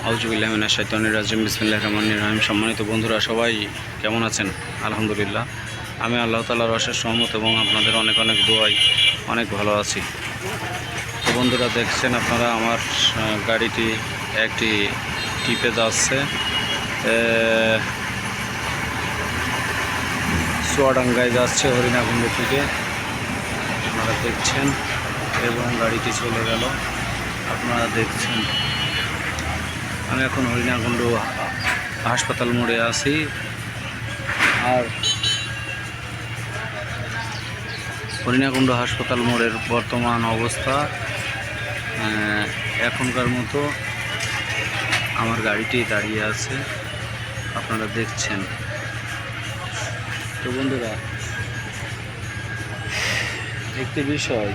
আউযুবিল্লাহি মিনাশ শাইতানির রাজিম বিসমিল্লাহির রহমানির রহিম। সম্মানিত বন্ধুরা, সবাই কেমন আছেন? আলহামদুলিল্লাহ, আমি আল্লাহ তাআলার অশেষ রহমত এবং আপনাদের অনেক অনেক দোয়ায় অনেক ভালো আছি। তো বন্ধুরা, দেখছেন আপনারা আমার গাড়িটি একটি টিপে যাচ্ছে চুয়াডাঙ্গায় যাচ্ছে হরিণাকুণ্ড থেকে, আপনারা দেখছেন, এবং গাড়িটি চলে গেল, আপনারা দেখছেন। আমি এখন হরিণাকুণ্ড হাসপাতাল মোড়ে আছি। আর হরিণাকুণ্ড হাসপাতাল মোড়ের বর্তমান অবস্থা এখনকার মতো আমার গাড়িটি দাঁড়িয়ে আছে, আপনারা দেখছেন। তো বন্ধুরা, একটি বিষয়,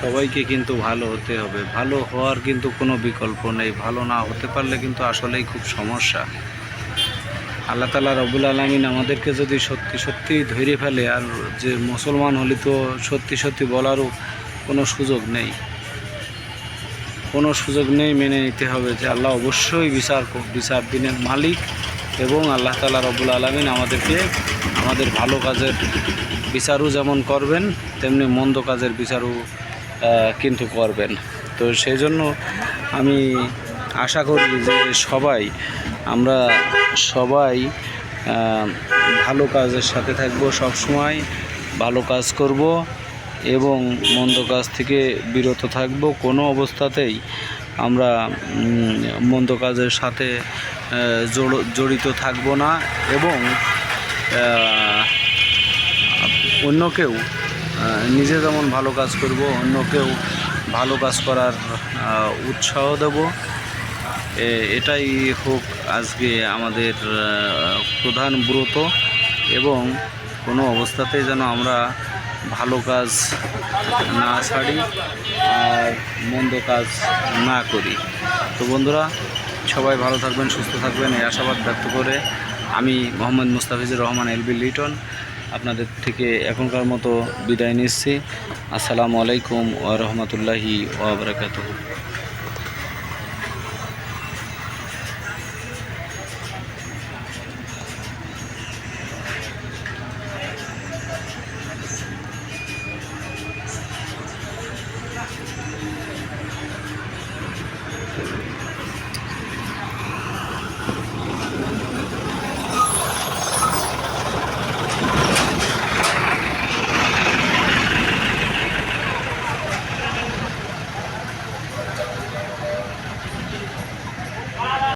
সবাইকে কিন্তু ভালো হতে হবে। ভালো হওয়ার কিন্তু কোনো বিকল্প নেই। ভালো না হতে পারলে কিন্তু আসলেই খুব সমস্যা। আল্লাহ তাআলা রব্বুল আলামিন আমাদেরকে যদি সত্যি সত্যি ধরে ফেলে, আর যে মুসলমান হলে তো সত্যি সত্যি বলারও কোনো সুযোগ নেই, মেনে নিতে হবে যে আল্লাহ অবশ্যই বিচার দিনের মালিক, এবং আল্লাহ তাআলা রব্বুল আলামিন আমাদেরকে আমাদের ভালো কাজের বিচারও যেমন করবেন, তেমনি মন্দ কাজের বিচারও কিন্তু করবেন। তো সেই জন্য আমি আশা করি যে আমরা সবাই ভালো কাজের সাথে থাকবো, সবসময় ভালো কাজ করব এবং মন্দ কাজ থেকে বিরত থাকব। কোনো অবস্থাতেই আমরা মন্দ কাজের সাথে জড়িত থাকব না, এবং অন্যকেও নিজে যেমন ভালো কাজ করব, অন্যকেও ভালো কাজ করার উৎসাহ দেব। এটাই হোক আজকে আমাদের প্রধান ব্রত, এবং কোনো অবস্থাতেই যেন আমরা ভালো কাজ না ছাড়ি আর মন্দ কাজ না করি। তো বন্ধুরা, সবাই ভালো থাকবেন, সুস্থ থাকবেন, এই আশাবাদ ব্যক্ত করে আমি মোহাম্মদ মুস্তাফিজুর রহমান এলবি লিটন আপনাদের থেকে এখনকার মতো বিদায় নিচ্ছি। আসসালামু আলাইকুম ওয়া রাহমাতুল্লাহি ওয়া বারাকাতুহু।